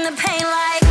the pain like.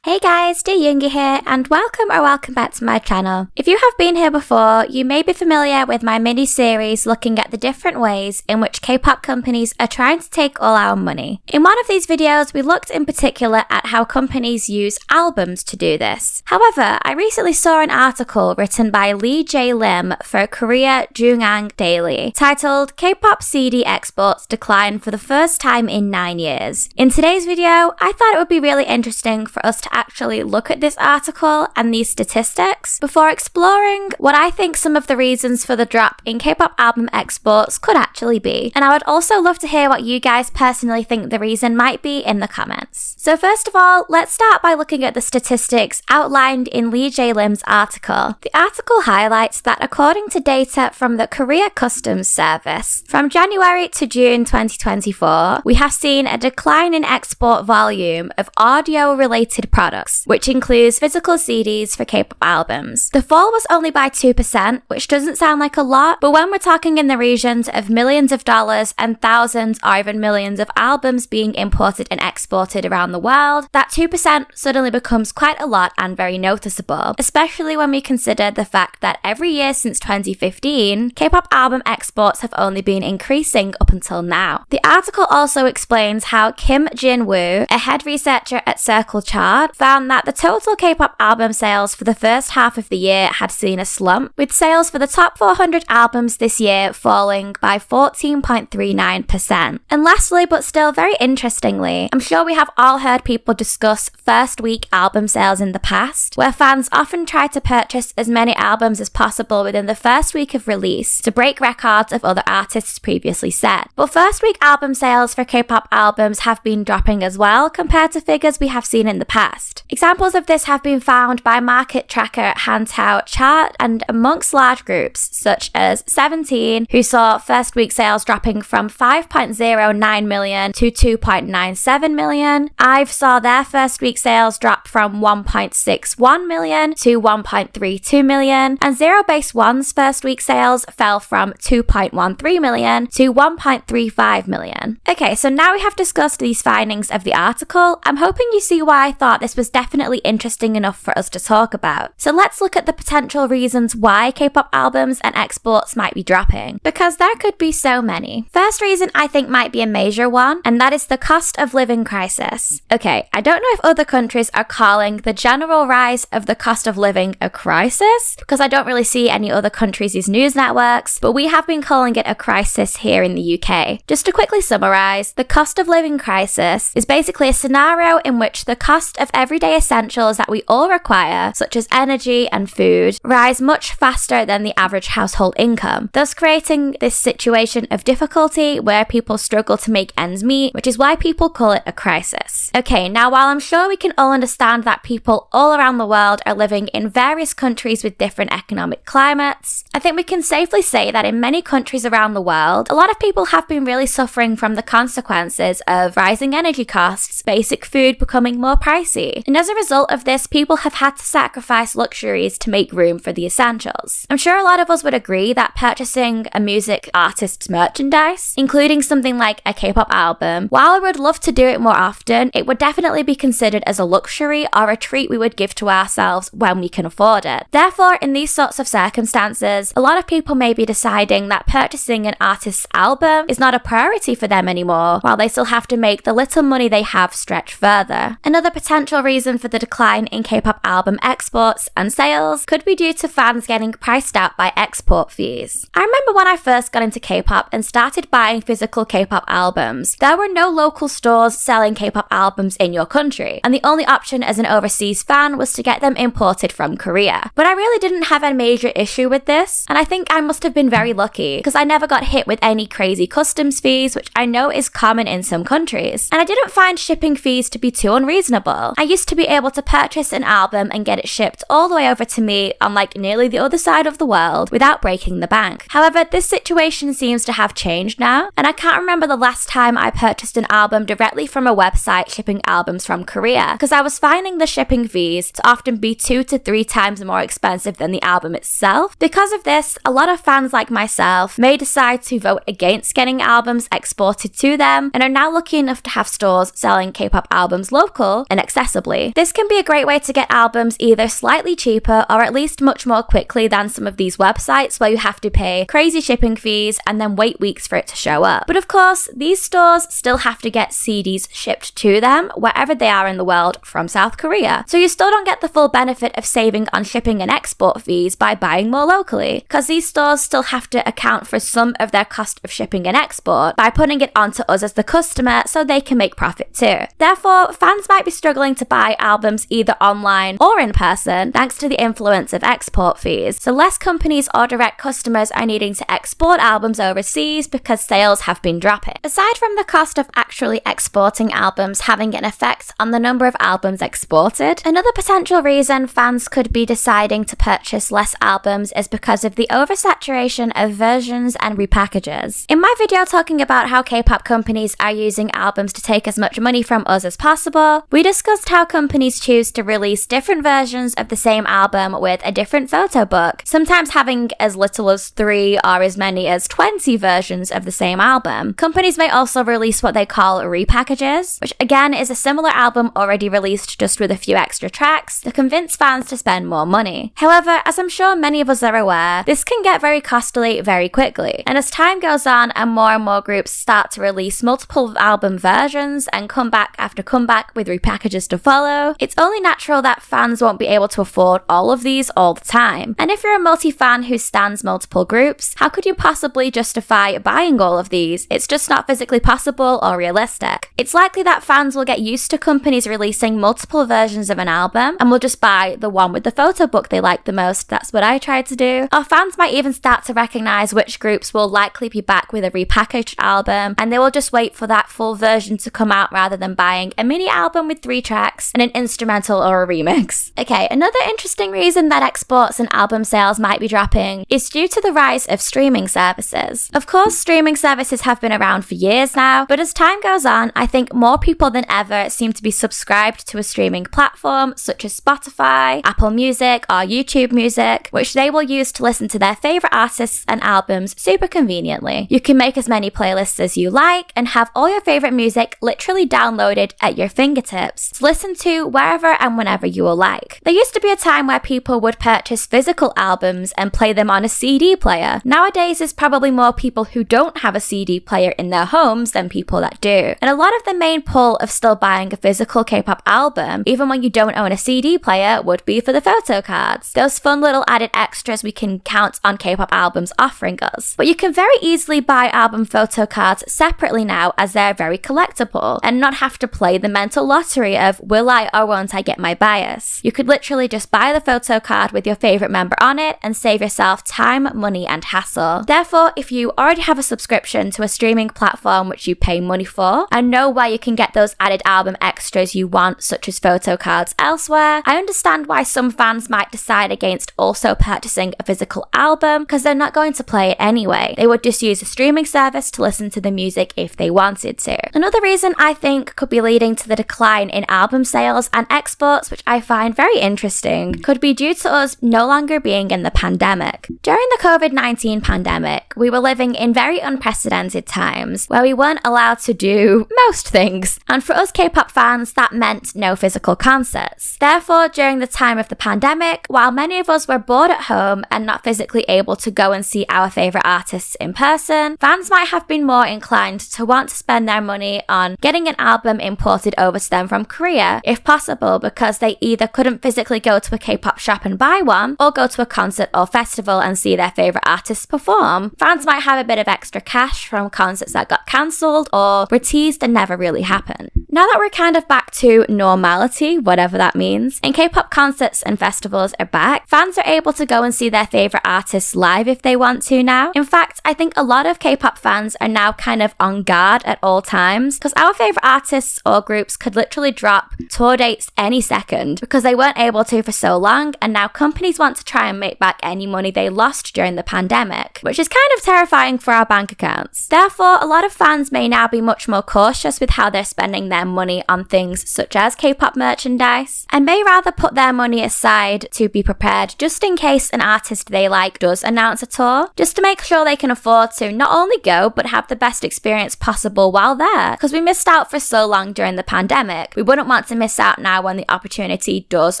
Hey guys, dearyoongi here, and welcome back to my channel. If you have been here before, you may be familiar with my mini-series looking at the different ways in which K-pop companies are trying to take all our money. In one of these videos, we looked in particular at how companies use albums to do this. However, I recently saw an article written by Lee J. Lim for Korea Jungang Daily, titled K-pop CD Exports Decline for the First Time in 9 Years. In today's video, I thought it would be really interesting for us to actually look at this article and these statistics before exploring what I think some of the reasons for the drop in K-pop album exports could actually be. And I would also love to hear what you guys personally think the reason might be in the comments. So first of all, let's start by looking at the statistics outlined in Lee J. Lim's article. The article highlights that according to data from the Korea Customs Service, from January to June 2024, we have seen a decline in export volume of audio-related products, which includes physical CDs for K-pop albums. The fall was only by 2%, which doesn't sound like a lot, but when we're talking in the regions of millions of dollars and thousands or even millions of albums being imported and exported around the world, that 2% suddenly becomes quite a lot and very noticeable, especially when we consider the fact that every year since 2015, K-pop album exports have only been increasing up until now. The article also explains how Kim Jin-woo, a head researcher at Circle Chart, found that the total K-pop album sales for the first half of the year had seen a slump, with sales for the top 400 albums this year falling by 14.39%. And lastly, but still very interestingly, I'm sure we have all heard people discuss first week album sales in the past, where fans often try to purchase as many albums as possible within the first week of release to break records of other artists previously set. But first week album sales for K-pop albums have been dropping as well compared to figures we have seen in the past. Examples of this have been found by market tracker Hantao Chart and amongst large groups such as 17, who saw first week sales dropping from 5.09 million to 2.97 million. IVE saw their first week sales drop from 1.61 million to 1.32 million, and zerobaseone's first week sales fell from 2.13 million to 1.35 million. Okay, so now we have discussed these findings of the article. I'm hoping you see why I thought this was definitely interesting enough for us to talk about. So let's look at the potential reasons why K-pop albums and exports might be dropping, because there could be so many. First reason I think might be a major one, and that is the cost of living crisis. Okay, I don't know if other countries are calling the general rise of the cost of living a crisis, because I don't really see any other countries use news networks, but we have been calling it a crisis here in the UK. Just to quickly summarize, the cost of living crisis is basically a scenario in which the cost of everyday essentials that we all require, such as energy and food, rise much faster than the average household income, thus creating this situation of difficulty where people struggle to make ends meet, which is why people call it a crisis. Okay, now while I'm sure we can all understand that people all around the world are living in various countries with different economic climates, I think we can safely say that in many countries around the world, a lot of people have been really suffering from the consequences of rising energy costs, basic food becoming more pricey. And as a result of this, people have had to sacrifice luxuries to make room for the essentials. I'm sure a lot of us would agree that purchasing a music artist's merchandise, including something like a K-pop album, while I would love to do it more often, it would definitely be considered as a luxury or a treat we would give to ourselves when we can afford it. Therefore, in these sorts of circumstances, a lot of people may be deciding that purchasing an artist's album is not a priority for them anymore, while they still have to make the little money they have stretch further. Another potential reason for the decline in K-pop album exports and sales could be due to fans getting priced out by export fees. I remember when I first got into K-pop and started buying physical K-pop albums, there were no local stores selling K-pop albums in your country, and the only option as an overseas fan was to get them imported from Korea. But I really didn't have a major issue with this, and I think I must have been very lucky because I never got hit with any crazy customs fees, which I know is common in some countries, and I didn't find shipping fees to be too unreasonable. I used used to be able to purchase an album and get it shipped all the way over to me on like nearly the other side of the world without breaking the bank. However, this situation seems to have changed now, and I can't remember the last time I purchased an album directly from a website shipping albums from Korea, because I was finding the shipping fees to often be 2 to 3 times more expensive than the album itself. Because of this, a lot of fans like myself may decide to vote against getting albums exported to them and are now lucky enough to have stores selling K-pop albums local and accessibly. This can be a great way to get albums either slightly cheaper or at least much more quickly than some of these websites where you have to pay crazy shipping fees and then wait weeks for it to show up. But of course, these stores still have to get CDs shipped to them wherever they are in the world from South Korea. So you still don't get the full benefit of saving on shipping and export fees by buying more locally, because these stores still have to account for some of their cost of shipping and export by putting it onto us as the customer so they can make profit too. Therefore, fans might be struggling to buy albums either online or in person thanks to the influence of export fees. So less companies or direct customers are needing to export albums overseas because sales have been dropping. Aside from the cost of actually exporting albums having an effect on the number of albums exported, another potential reason fans could be deciding to purchase less albums is because of the oversaturation of versions and repackages. In my video talking about how K-pop companies are using albums to take as much money from us as possible, we discussed how companies choose to release different versions of the same album with a different photo book, sometimes having as little as 3 or as many as 20 versions of the same album. Companies may also release what they call repackages, which again is a similar album already released just with a few extra tracks to convince fans to spend more money. However, as I'm sure many of us are aware, this can get very costly very quickly, and as time goes on and more groups start to release multiple album versions and comeback after comeback with repackages to follow, it's only natural that fans won't be able to afford all of these all the time. And if you're a multi-fan who stans multiple groups, how could you possibly justify buying all of these? It's just not physically possible or realistic. It's likely that fans will get used to companies releasing multiple versions of an album and will just buy the one with the photo book they like the most. That's what I tried to do. Or fans might even start to recognize which groups will likely be back with a repackaged album, and they will just wait for that full version to come out rather than buying a mini album with 3 tracks and an instrumental or a remix. Okay, another interesting reason that exports and album sales might be dropping is due to the rise of streaming services. Of course, streaming services have been around for years now, but as time goes on, I think more people than ever seem to be subscribed to a streaming platform such as Spotify, Apple Music, or YouTube Music, which they will use to listen to their favorite artists and albums super conveniently. You can make as many playlists as you like and have all your favorite music literally downloaded at your fingertips to listen to wherever and whenever you will like. There used to be a time where people would purchase physical albums and play them on a CD player. Nowadays, there's probably more people who don't have a CD player in their homes than people that do. And a lot of the main pull of still buying a physical K-pop album, even when you don't own a CD player, would be for the photo cards. Those fun little added extras we can count on K-pop albums offering us. But you can very easily buy album photo cards separately now, as they're very collectible, and not have to play the mental lottery of will I or won't I get my bias. You could literally just buy the photo card with your favorite member on it and save yourself time, money, and hassle. Therefore, if you already have a subscription to a streaming platform which you pay money for and know where you can get those added album extras you want, such as photo cards elsewhere, I understand why some fans might decide against also purchasing a physical album, because they're not going to play it anyway. They would just use a streaming service to listen to the music if they wanted to. Another reason I think could be leading to the decline in album sales and exports, which I find very interesting, could be due to us no longer being in the pandemic. During the COVID-19 pandemic, we were living in very unprecedented times where we weren't allowed to do most things, and for us K-pop fans that meant no physical concerts. Therefore, during the time of the pandemic, while many of us were bored at home and not physically able to go and see our favourite artists in person, fans might have been more inclined to want to spend their money on getting an album imported over to them from Korea, if possible, because they either couldn't physically go to a K-pop shop and buy one, or go to a concert or festival and see their favourite artists perform. Fans might have a bit of extra cash from concerts that got cancelled or were teased and never really happened. Now that we're kind of back to normality, whatever that means, and K-pop concerts and festivals are back, fans are able to go and see their favorite artists live if they want to now. In fact, I think a lot of K-pop fans are now kind of on guard at all times because our favorite artists or groups could literally drop tour dates any second because they weren't able to for so long, and now companies want to try and make back any money they lost during the pandemic, which is kind of terrifying for our bank accounts. Therefore, a lot of fans may now be much more cautious with how they're spending their money on things such as K-pop merchandise, and may rather put their money aside to be prepared just in case an artist they like does announce a tour, just to make sure they can afford to not only go but have the best experience possible while there, because we missed out for so long during the pandemic. We wouldn't want to miss out now when the opportunity does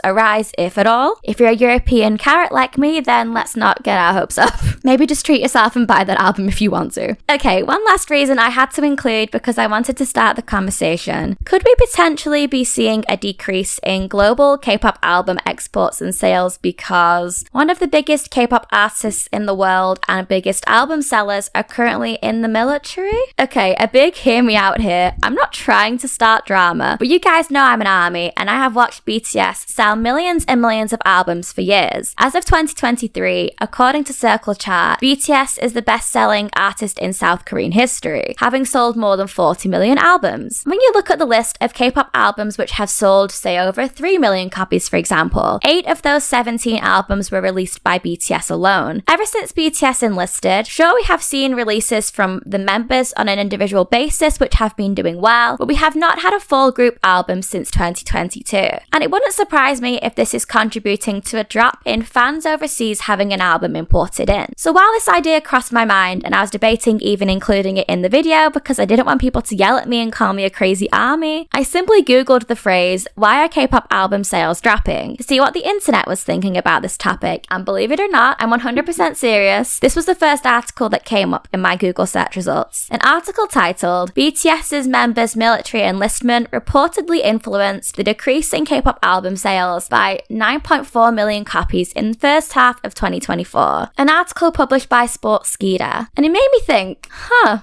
arise, if at all. If you're a European carrot like me, then let's not get our hopes up. Maybe just treat yourself and buy that album if you want to. Okay, one last reason I had to include because I wanted to start the conversation. Could we potentially be seeing a decrease in global K-pop album exports and sales because one of the biggest K-pop artists in the world and biggest album sellers are currently in the military? Okay, a big hear me out here. I'm not trying to start drama, but you guys know I'm an army and I have watched BTS sell millions and millions of albums for years. As of 2023, according to Circle Chart, BTS is the best-selling artist in South Korean history, having sold more than 40 million albums. When you look at the list of K-pop albums which have sold, say, over 3 million copies, for example, 8 of those 17 albums were released by BTS alone. Ever since BTS enlisted, sure, we have seen releases from the members on an individual basis which have been doing well, but we have not had a full group album since 2022. And it wouldn't surprise me if this is contributing to a drop in fans overseas having an album imported in. So while this idea crossed my mind and I was debating even including it in the video because I didn't want people to yell at me and call me a crazy army, I simply googled the phrase, "Why are K-pop album sales dropping?" to see what the internet was thinking about this topic, and believe it or not, I'm 100% serious. This was the first article that came up in my Google search results. An article titled, "BTS's members' military enlistment reportedly influenced the decrease in K-pop album sales by 9.4 million copies in the first half of 2024. An article published by Sportskeeda. And it made me think,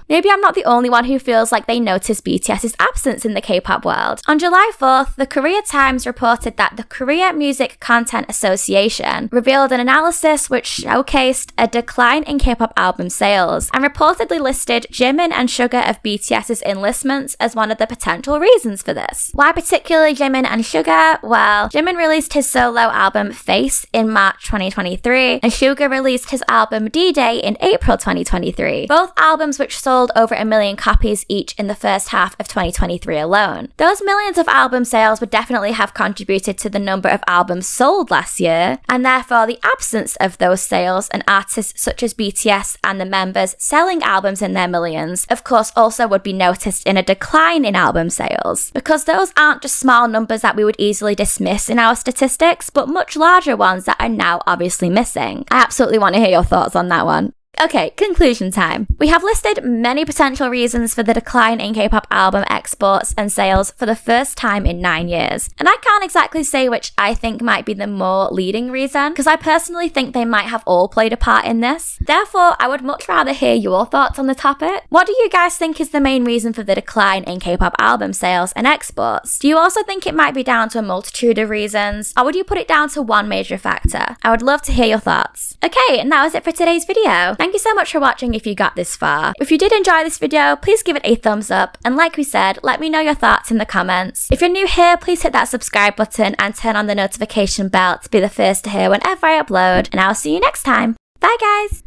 maybe I'm not the only one who feels like they noticed BTS's absence in the K-pop world. On July 4th, the Korea Times reported that the Korea Music Content Association revealed an analysis which showcased a decline in K-pop album sales and reportedly listed Jimin and Suga of BTS's enlistments as one of the potential reasons for this. Why particularly Jimin and Suga? Well, Jimin released his solo album Face in March 2023, and Suga released his album D-Day in April 2023, both albums which sold over 1 million copies each in the first half of 2023 alone. Those millions of album sales would definitely have contributed to the number of albums sold last year, and therefore the absence of those sales and artists such as BTS and the members selling albums in their millions, of course, also would be noticed in a decline in album sales, because those aren't just small numbers that we would easily dismiss in our statistics, but much larger ones that are now obviously missing. I absolutely want to hear your thoughts on that one. Okay, conclusion time. We have listed many potential reasons for the decline in K-pop album exports and sales for the first time in 9 years. And I can't exactly say which I think might be the more leading reason, because I personally think they might have all played a part in this. Therefore, I would much rather hear your thoughts on the topic. What do you guys think is the main reason for the decline in K-pop album sales and exports? Do you also think it might be down to a multitude of reasons, or would you put it down to one major factor? I would love to hear your thoughts. Okay, and that was it for today's video. Thank you so much for watching if you got this far. If you did enjoy this video, please give it a thumbs up, and like we said, let me know your thoughts in the comments. If you're new here, please hit that subscribe button and turn on the notification bell to be the first to hear whenever I upload, and I'll see you next time. Bye guys!